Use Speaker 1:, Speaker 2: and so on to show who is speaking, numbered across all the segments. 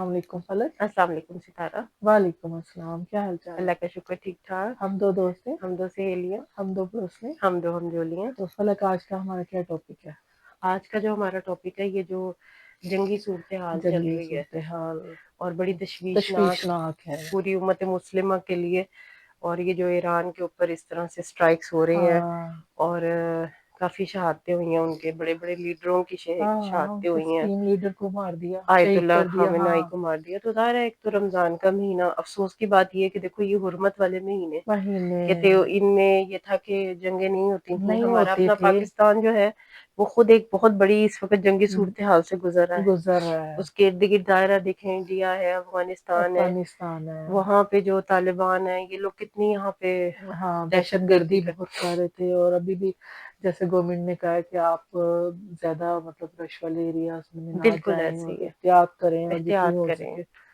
Speaker 1: السلام علیکم فلک.
Speaker 2: السلام علیکم ستارہ.
Speaker 1: وعلیکم السلام. کیا حال چال ہے؟
Speaker 2: اللہ کا شکر ٹھیک ٹھاک.
Speaker 1: ہم دو دوست ہیں،
Speaker 2: ہم دو سہیلیاں،
Speaker 1: ہم دو پڑوس ہیں.
Speaker 2: ہم دو ہمجولیاں.
Speaker 1: تو فلک آج کا ہمارا کیا ٹاپک ہے؟
Speaker 2: آج کا جو ہمارا ٹاپک ہے یہ جو جنگی صورتحال چل
Speaker 1: جنگی
Speaker 2: رہی ہے
Speaker 1: صورتحال
Speaker 2: اور بڑی تشویشناک
Speaker 1: تشویشناک ہے.
Speaker 2: پوری امت مسلمہ کے لیے، اور یہ جو ایران کے اوپر اس طرح سے اسٹرائکس ہو رہے ہیں
Speaker 1: ہاں
Speaker 2: اور کافی شہادتیں ہوئی ہیں، ان کے بڑے بڑے لیڈروں کی
Speaker 1: ہاں، ان
Speaker 2: شہادتیں
Speaker 1: کے
Speaker 2: ہوئی ہیں.
Speaker 1: سپریم لیڈر کو مار دیا،
Speaker 2: آیت
Speaker 1: شہید
Speaker 2: اللہ
Speaker 1: کر دیا.
Speaker 2: خامنہئی
Speaker 1: ہاں،
Speaker 2: کو مار دیا. تو ظاہر ہے ایک تو رمضان کا مہینہ، افسوس کی بات یہ ہے کہ دیکھو یہ حرمت والے مہینے
Speaker 1: مہینے
Speaker 2: کہتے ان میں یہ تھا کہ جنگیں نہیں ہوتی تھیں.
Speaker 1: نہیں
Speaker 2: ہمارا
Speaker 1: ہوتی
Speaker 2: اپنا
Speaker 1: تھی.
Speaker 2: پاکستان جو ہے وہ خود ایک بہت بڑی اس وقت جنگی صورتحال سے گزر رہا ہے.
Speaker 1: گزر رہا ہے.
Speaker 2: اس کے ارد گرد دائرہ دیکھیں، انڈیا ہے، افغانستان ہے،
Speaker 1: افغانستان ہے.
Speaker 2: وہاں پہ جو طالبان ہیں یہ لوگ کتنی یہاں پہ
Speaker 1: ہاں، دہشت گردی بہت کر رہے تھے. اور ابھی بھی جیسے گورنمنٹ نے کہا ہے کہ آپ زیادہ مطلب رش والے ایریاز میں نہ
Speaker 2: بالکل
Speaker 1: جائیں
Speaker 2: ایسے
Speaker 1: اور
Speaker 2: ہی ہے،
Speaker 1: احتیاط کریں اور جتنی
Speaker 2: احتیاط
Speaker 1: ہو
Speaker 2: کریں.
Speaker 1: سکے.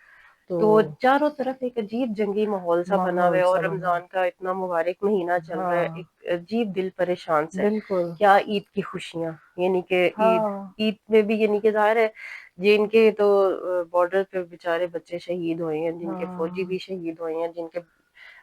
Speaker 2: تو چاروں طرف ایک عجیب جنگی ماحول سا بنا ہوا
Speaker 1: ماحول
Speaker 2: ہے، اور
Speaker 1: سا بنا.
Speaker 2: رمضان کا اتنا مبارک مہینہ چل رہا ہے،
Speaker 1: ہاں،
Speaker 2: ایک عجیب دل پریشان سے.
Speaker 1: بالکل.
Speaker 2: کیا عید کی خوشیاں، یعنی کہ
Speaker 1: ہاں،
Speaker 2: عید میں بھی یعنی کہ ظاہر ہے جن کے تو بارڈر پہ بیچارے بچے شہید ہوئے ہیں، جن کے فوجی
Speaker 1: ہاں،
Speaker 2: بھی شہید ہوئے ہیں، جن کے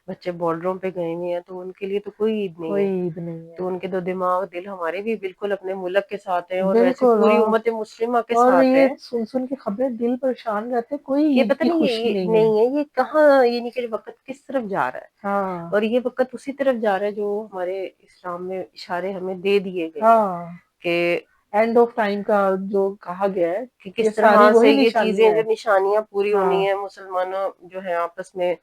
Speaker 2: بچے بارڈروں پہ گئے ہوئے ہیں، تو ان کے لیے تو کوئی عید نہیں
Speaker 1: کوئی
Speaker 2: ہے.
Speaker 1: عید نہیں ہے.
Speaker 2: تو ان کے تو دماغ دل ہمارے بھی بالکل اپنے ملک کے ساتھ ہیں، اور ویسے
Speaker 1: بالکل.
Speaker 2: پوری امت مسلمہ کے
Speaker 1: اور
Speaker 2: ساتھ
Speaker 1: یہ
Speaker 2: ہے
Speaker 1: سن سن کے خبریں دل پریشان رہتے، کوئی
Speaker 2: کہ
Speaker 1: عید
Speaker 2: پتہ
Speaker 1: کی
Speaker 2: نہیں
Speaker 1: خوشی
Speaker 2: یہ
Speaker 1: نہیں ہے.
Speaker 2: نہیں ہے، یہ کہاں یعنی کہ وقت کس طرف جا رہا ہے.
Speaker 1: ہاں،
Speaker 2: اور یہ وقت اسی طرف جا رہا ہے جو ہمارے اسلام میں اشارے ہمیں دے دیے گئے ہیں
Speaker 1: ہاں.
Speaker 2: کہ
Speaker 1: اینڈ آف ٹائم کا جو کہا گیا ہے، یہ
Speaker 2: کس
Speaker 1: ساری
Speaker 2: طرح سے
Speaker 1: وہی
Speaker 2: یہ چیزیں
Speaker 1: نشانیاں
Speaker 2: جو
Speaker 1: ہیں.
Speaker 2: نشانیاں پوری
Speaker 1: ہاں،
Speaker 2: ہونی ہیں، مسلمانوں جو ہیں آپس میں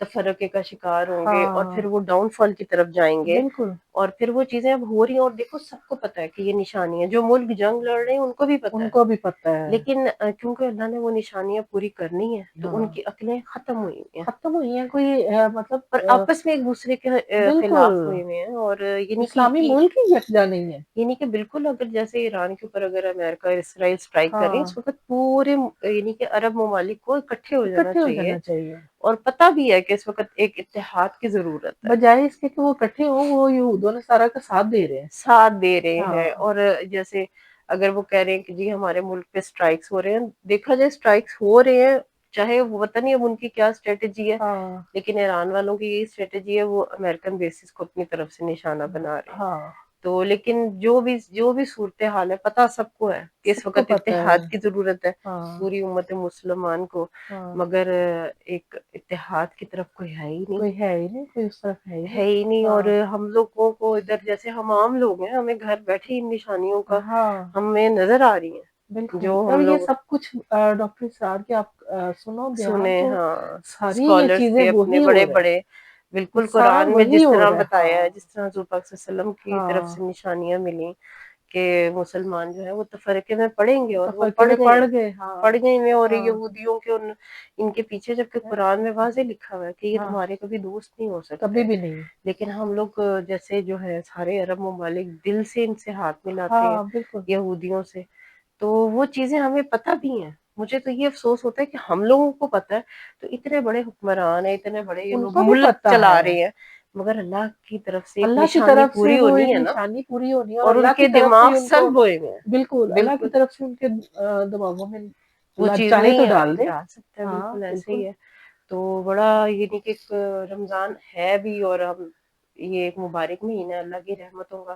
Speaker 2: تفرقے کا شکار ہوں گے اور
Speaker 1: ہاں،
Speaker 2: پھر وہ ڈاؤن فال کی طرف جائیں گے.
Speaker 1: بالکل.
Speaker 2: اور پھر وہ چیزیں اب ہو رہی ہیں، اور دیکھو سب کو پتہ ہے کہ یہ نشانی ہے. جو ملک جنگ لڑ رہے ہیں ان کو بھی پتہ
Speaker 1: ان
Speaker 2: ہے،
Speaker 1: کو بھی پتہ ہے.
Speaker 2: لیکن کیونکہ اللہ نے وہ نشانیاں پوری کرنی ہے تو ان
Speaker 1: ہاں،
Speaker 2: کی عقلیں ختم ہوئی ہیں،
Speaker 1: ختم ہوئی ہیں. کوئی مطلب
Speaker 2: اور آپس میں ایک دوسرے کے
Speaker 1: بالکل
Speaker 2: خلاف ہوئے ہوئے ہیں. اور
Speaker 1: اسلامی ملک ہی یکجا نہیں ہے.
Speaker 2: یعنی کہ بالکل اگر جیسے ایران کے اوپر اگر امریکہ اور اسرائیل اسٹرائک کر رہے ہیں،
Speaker 1: ہاں،
Speaker 2: اس وقت پورے یعنی کہ عرب ممالک کو اکٹھے ہو جانا
Speaker 1: اکٹھے ہو
Speaker 2: چاہیے.
Speaker 1: جانا چاہیے.
Speaker 2: اور پتہ بھی ہے کہ اس وقت ایک اتحاد کی ضرورت ہے.
Speaker 1: بجائے اس کے کہ وہ اکٹھے ہوں، وہ یہود و نصارہ کا ساتھ دے رہے ہیں.
Speaker 2: ساتھ دے رہے
Speaker 1: ہاں،
Speaker 2: ہیں. اور جیسے اگر وہ کہہ رہے ہیں کہ جی ہمارے ملک پہ اسٹرائکس ہو رہے ہیں، دیکھا جائے اسٹرائکس ہو رہے ہیں، چاہے وہ پتہ نہیں اب ان کی کیا اسٹریٹجی ہے،
Speaker 1: ہاں،
Speaker 2: لیکن ایران والوں کی یہی اسٹریٹجی ہے، وہ امریکن بیسز کو اپنی طرف سے نشانہ بنا رہے ہیں.
Speaker 1: ہاں.
Speaker 2: تو لیکن جو بھی صورتحال ہے پتہ سب کو ہے کہ اس
Speaker 1: سب کو
Speaker 2: وقت
Speaker 1: پتہ ہے.
Speaker 2: اتحاد کی ضرورت ہے
Speaker 1: ہاں،
Speaker 2: پوری امت مسلمان کو.
Speaker 1: ہاں.
Speaker 2: مگر ایک اتحاد کی طرف کوئی ہے ہی نہیں،
Speaker 1: کوئی ہے ہی نہیں، کوئی اس طرف ہے ہی نہیں.
Speaker 2: ہے ہی نہیں. اور
Speaker 1: ہاں،
Speaker 2: ہم لوگوں کو ادھر جیسے ہم عام لوگ ہیں، ہمیں گھر بیٹھے ان نشانیوں کا
Speaker 1: ہاں،
Speaker 2: ہمیں نظر آ رہی ہیں
Speaker 1: بالکل.
Speaker 2: جو
Speaker 1: اور
Speaker 2: ہم
Speaker 1: یہ
Speaker 2: لوگ
Speaker 1: سب کچھ ڈاکٹر اسرار کے آپ سنو بیان
Speaker 2: سنے.
Speaker 1: تو
Speaker 2: ہاں،
Speaker 1: ساری یہ
Speaker 2: اسکالرس
Speaker 1: چیزیں
Speaker 2: کے اپنے
Speaker 1: وہی
Speaker 2: بڑے
Speaker 1: ہو رہا
Speaker 2: بڑے
Speaker 1: ہے.
Speaker 2: بالکل
Speaker 1: سارا
Speaker 2: قرآن میں
Speaker 1: وہی
Speaker 2: جس
Speaker 1: ہو
Speaker 2: طرح
Speaker 1: رہا ہے.
Speaker 2: بتایا ہے،
Speaker 1: ہاں،
Speaker 2: جس طرح حضور پاک صلی اللہ علیہ وسلم کی طرف
Speaker 1: ہاں.
Speaker 2: سے نشانیاں ملی کہ مسلمان جو ہے وہ تفرقے میں پڑیں گے، اور وہ
Speaker 1: تفرقے
Speaker 2: پڑ
Speaker 1: میں
Speaker 2: گئے
Speaker 1: پڑ
Speaker 2: ہیں،
Speaker 1: گئے. ہاں،
Speaker 2: پڑ گئے ہیں. اور
Speaker 1: ہاں،
Speaker 2: یہودیوں کے ان کے پیچھے جبکہ قرآن میں واضح لکھا ہوا ہے کہ یہ
Speaker 1: ہاں.
Speaker 2: تمہارے کبھی دوست نہیں ہو
Speaker 1: کبھی
Speaker 2: سکتے،
Speaker 1: بھی نہیں.
Speaker 2: لیکن ہم لوگ جیسے جو ہے سارے عرب ممالک دل سے ان سے ہاتھ ملاتے ہیں
Speaker 1: ہاں، بالکل.
Speaker 2: یہودیوں سے. تو وہ چیزیں ہمیں پتہ بھی ہیں. مجھے تو یہ افسوس ہوتا ہے کہ ہم لوگوں کو پتہ ہے، تو اتنے بڑے حکمران ہیں، اتنے بڑے یہ
Speaker 1: ان
Speaker 2: لوگ
Speaker 1: کو بھی
Speaker 2: ملک
Speaker 1: پتہ
Speaker 2: چلا
Speaker 1: ہے.
Speaker 2: رہے ہیں، مگر اللہ کی طرف سے ایک
Speaker 1: اللہ کی
Speaker 2: نشانی
Speaker 1: طرف سے
Speaker 2: پوری
Speaker 1: وہ ایک
Speaker 2: ہونی ہے نا،
Speaker 1: نشانی پوری ہونی ہے، اور
Speaker 2: اور ان
Speaker 1: اللہ
Speaker 2: کے
Speaker 1: کی طرف سے
Speaker 2: دماغ
Speaker 1: ہی ان کو
Speaker 2: سلب ہوئے ہوئے ہیں.
Speaker 1: بالکل اللہ کی
Speaker 2: بالکل
Speaker 1: طرف سے ان کے دماغوں میں
Speaker 2: وہ
Speaker 1: اللہ
Speaker 2: چیز
Speaker 1: چاہے تو
Speaker 2: نہیں
Speaker 1: ڈال دے.
Speaker 2: ڈال سکتا ہے،
Speaker 1: ہاں،
Speaker 2: بالکل ایسے
Speaker 1: بالکل.
Speaker 2: ہی ہے. تو بڑا یعنی کہ ایک رمضان ہے بھی، اور ہم یہ ایک مبارک مہینہ ہے اللہ کی رحمتوں کا.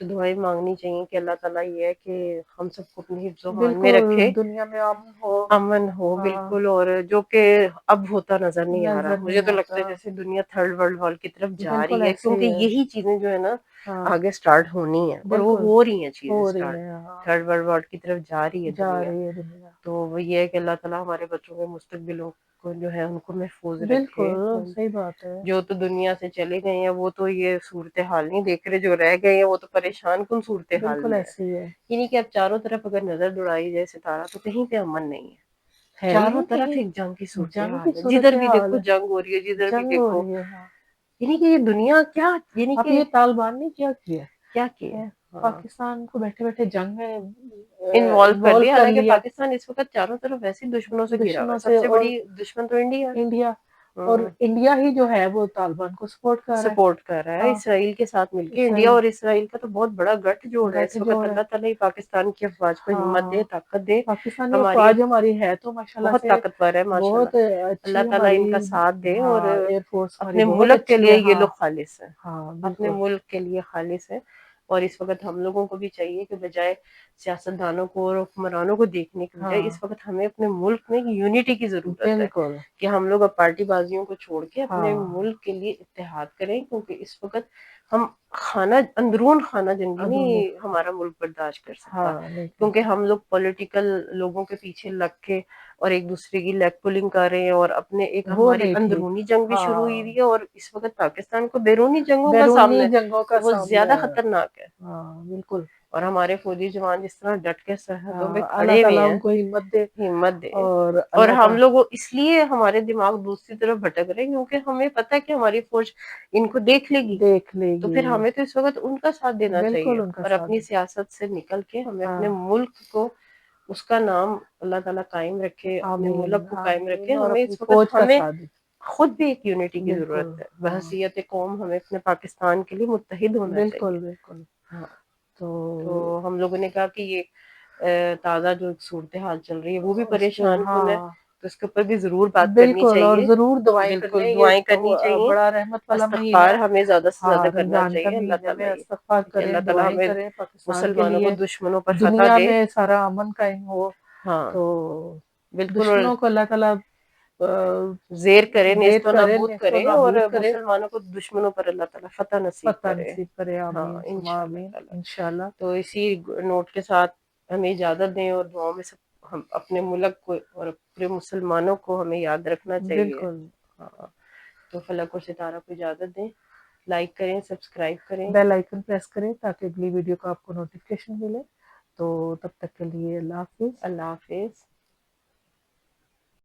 Speaker 2: تو دعائیں مانگنی چاہیے کہ اللہ تعالیٰ یہ ہے کہ ہم سب کو اپنی حفظ و امان میں
Speaker 1: بالکل
Speaker 2: رکھے،
Speaker 1: دنیا میں امن ہو.
Speaker 2: امن ہو.
Speaker 1: ہاں،
Speaker 2: بالکل. اور جو کہ اب ہوتا نظر نہیں آ رہا.
Speaker 1: نظر
Speaker 2: مجھے
Speaker 1: نہیں
Speaker 2: تو لگتا
Speaker 1: آتا.
Speaker 2: ہے جیسے دنیا تھرڈ ورلڈ وار کی طرف جا
Speaker 1: بالکل
Speaker 2: رہی ہے،
Speaker 1: ایسے
Speaker 2: کیونکہ
Speaker 1: ہی ہے.
Speaker 2: یہی چیزیں جو ہے نا
Speaker 1: ہاں،
Speaker 2: آگے سٹارٹ ہونی ہیں، اور وہ
Speaker 1: بالکل
Speaker 2: ہو رہی ہیں چیزیں
Speaker 1: ہو رہی
Speaker 2: سٹارٹ.
Speaker 1: ہے. ہاں،
Speaker 2: تھرڈ ورلڈ وار کی طرف جا رہی ہے
Speaker 1: جا
Speaker 2: دنیا.
Speaker 1: رہی ہے دنیا.
Speaker 2: تو وہ یہ ہے کہ اللہ تعالیٰ ہمارے بچوں کے مستقبلوں کو جو ہے ان کو محفوظ رکھے.
Speaker 1: بالکل صحیح بات ہے.
Speaker 2: جو تو دنیا سے چلے گئے ہیں وہ تو یہ صورتحال نہیں دیکھ رہے، جو رہ گئے ہیں وہ تو پریشان کن صورتحال
Speaker 1: بالکل
Speaker 2: میں ہے.
Speaker 1: ایسے ہی ہے.
Speaker 2: یعنی کہ اب چاروں طرف اگر نظر دوڑائی جائے ستارہ، تو کہیں پہ امن نہیں ہے.
Speaker 1: ہے ہی
Speaker 2: چاروں
Speaker 1: نہیں
Speaker 2: طرف
Speaker 1: کہیں.
Speaker 2: ایک جنگ کی
Speaker 1: جنگ کی
Speaker 2: صورتحال ہے،
Speaker 1: صورت
Speaker 2: جدھر بھی
Speaker 1: حال
Speaker 2: دیکھو
Speaker 1: ہے.
Speaker 2: جنگ ہو رہی ہے، جدھر بھی
Speaker 1: جنگ ہو
Speaker 2: دیکھو.
Speaker 1: رہی ہے. ہاں.
Speaker 2: یعنی کہ یہ دنیا کیا، یعنی
Speaker 1: اب
Speaker 2: کہ
Speaker 1: یہ طالبان نے کیا کیا
Speaker 2: کیا کیا.
Speaker 1: ہے؟
Speaker 2: ہاں،
Speaker 1: پاکستان کو بیٹھے بیٹھے جنگ میں
Speaker 2: انوالو کر
Speaker 1: انوالو
Speaker 2: لیا.
Speaker 1: کر
Speaker 2: حالانکہ
Speaker 1: لیا
Speaker 2: پاکستان اس وقت چاروں طرف ویسے دشمنوں سے گھرا ہوا
Speaker 1: دشمنوں
Speaker 2: ہے، سب
Speaker 1: سے.
Speaker 2: سے
Speaker 1: اور
Speaker 2: بڑی دشمن تو انڈیا ہے.
Speaker 1: انڈیا اور انڈیا ہی جو ہے وہ طالبان کو سپورٹ کر رہا ہے،
Speaker 2: سپورٹ کر رہا ہے اسرائیل کے ساتھ مل کے. انڈیا اور اسرائیل کا تو بہت بڑا گٹھ جوڑ ہے اس وقت. اللہ تعالیٰ ہی پاکستان کی افواج کو ہمت دے، طاقت دے.
Speaker 1: پاکستانی
Speaker 2: ہماری
Speaker 1: افواج ہماری ہے تو ماشاءاللہ
Speaker 2: بہت
Speaker 1: سے
Speaker 2: طاقتور ہے ماشاءاللہ.
Speaker 1: بہت اچھی
Speaker 2: اللہ تعالیٰ ان کا
Speaker 1: ہماری
Speaker 2: ساتھ دے اور
Speaker 1: ایئر فورس ہماری
Speaker 2: اپنے
Speaker 1: بہت
Speaker 2: ملک کے
Speaker 1: اچھی
Speaker 2: لیے
Speaker 1: ہے.
Speaker 2: یہ لوگ خالص ہیں، اپنے
Speaker 1: بالکل
Speaker 2: ملک کے لیے خالص ہے. اور اس وقت ہم لوگوں کو بھی چاہیے کہ بجائے سیاست دانوں کو اور حکمرانوں کو دیکھنے کے بجائے اس وقت ہمیں اپنے ملک میں یونٹی کی ضرورت ہے
Speaker 1: بالکل
Speaker 2: کہ ہم لوگ اب پارٹی بازیوں کو چھوڑ کے اپنے ملک کے لیے اتحاد کریں. کیونکہ اس وقت ہم اندرون خانہ جنگی نہیں ہمارا ملک برداشت کر سکتا. کیونکہ ہم لوگ پولیٹیکل لوگوں کے پیچھے لگ کے اور ایک دوسرے کی لیگ پولنگ کر رہے ہیں، اور اپنے ایک
Speaker 1: وہ
Speaker 2: ہماری
Speaker 1: نہیں ٹھیک.
Speaker 2: اندرونی جنگ بھی شروع ہوئی ہوئی ہے. اور اس وقت پاکستان کو بیرونی جنگوں کا سامنا
Speaker 1: بیرونی
Speaker 2: ہے
Speaker 1: جنگوں کا
Speaker 2: تو وہ
Speaker 1: سامنا
Speaker 2: زیادہ
Speaker 1: ہے.
Speaker 2: خطرناک ہے.
Speaker 1: بالکل.
Speaker 2: اور ہمارے فوجی جوان جس طرح ڈٹ کے سرحدوں پہ
Speaker 1: اللہ
Speaker 2: کھڑے ہوئے
Speaker 1: تعالیٰ
Speaker 2: ہیں،
Speaker 1: ان کو ہمت دے.
Speaker 2: ہمت دے.
Speaker 1: اور
Speaker 2: اور
Speaker 1: اللہ
Speaker 2: ہم
Speaker 1: تعالیٰ
Speaker 2: لوگ اس لیے ہمارے دماغ دوسری طرف بھٹک رہے ہیں کیونکہ ہمیں پتہ ہے کہ ہماری فوج ان کو دیکھ لے گی، تو پھر ہمیں تو اس وقت ان کا ساتھ دینا چاہیے.
Speaker 1: بالکل ان کا
Speaker 2: اور
Speaker 1: ساتھ
Speaker 2: اپنی سیاست سے نکل کے ہمیں اپنے ملک کو، اس کا نام اللہ تعالیٰ قائم رکھے، اپنے ملک کو قائم رکھے.
Speaker 1: اور
Speaker 2: ہمیں
Speaker 1: اپنی
Speaker 2: اس وقت
Speaker 1: فوج کا
Speaker 2: ہمیں
Speaker 1: ساتھ دے.
Speaker 2: خود بھی ایک یونٹی کی
Speaker 1: بالکل.
Speaker 2: ضرورت ہے. بحیثیت قوم ہمیں اپنے پاکستان کے لیے متحد ہونا
Speaker 1: بالکل
Speaker 2: چاہیے.
Speaker 1: بالکل.
Speaker 2: ہاں، تو ہم لوگوں نے کہا کہ یہ تازہ جو صورتحال چل رہی ہے وہ بھی
Speaker 1: اس پہ
Speaker 2: پریشان کن ہے، تو اس کے اوپر بھی ضرور بات کرنی
Speaker 1: بالکل. اور
Speaker 2: چاہیے.
Speaker 1: ضرور دعائیں
Speaker 2: بالکل
Speaker 1: کرنے. یہ
Speaker 2: دعائیں کرنی چاہیے.
Speaker 1: بڑا رحمت والا مہینہ
Speaker 2: استغفار
Speaker 1: ہے.
Speaker 2: ہمیں زیادہ سے زیادہ کرنا
Speaker 1: رمضان کا
Speaker 2: چاہیے. اللہ
Speaker 1: مہینے
Speaker 2: تعالیٰ
Speaker 1: میں استغفار
Speaker 2: کہ
Speaker 1: کریں،
Speaker 2: اللہ تعالیٰ
Speaker 1: دعائیں
Speaker 2: ہمیں
Speaker 1: کریں پاکستان کے
Speaker 2: مسلمانوں کو
Speaker 1: لیے،
Speaker 2: دشمنوں پر فتح
Speaker 1: دنیا
Speaker 2: دے.
Speaker 1: میں سارا امن قائم ہو.
Speaker 2: ہاں
Speaker 1: تو
Speaker 2: بالکل. اور
Speaker 1: دشمنوں کو اللہ تعالیٰ
Speaker 2: زیر کرے،
Speaker 1: زیر
Speaker 2: نیست و
Speaker 1: کرے،
Speaker 2: نابود
Speaker 1: نیست و
Speaker 2: کرے. اور
Speaker 1: نابود کرے،
Speaker 2: مسلمانوں کو دشمنوں پر اللہ تعالیٰ فتح نصیب
Speaker 1: فتح
Speaker 2: کرے.
Speaker 1: نصیب کرے.
Speaker 2: ہاں
Speaker 1: آمین ثم
Speaker 2: انشاءاللہ
Speaker 1: آمین
Speaker 2: تعالیٰ.
Speaker 1: انشاءاللہ.
Speaker 2: تو اسی نوٹ کے ساتھ ہمیں اجازت دیں، اور دعاؤں میں سب ہم اپنے ملک کو اور پورے مسلمانوں کو ہمیں یاد رکھنا چاہیے.
Speaker 1: بالکل.
Speaker 2: ہاں، تو فلک اور ستارہ کو اجازت دیں. لائک کریں، سبسکرائب کریں.
Speaker 1: بیل آئیکن پریس کریں تاکہ اگلی ویڈیو کا آپ کو نوٹیفکیشن ملے. تو تب تک کے لیے اللہ حافظ.
Speaker 2: اللہ حافظ.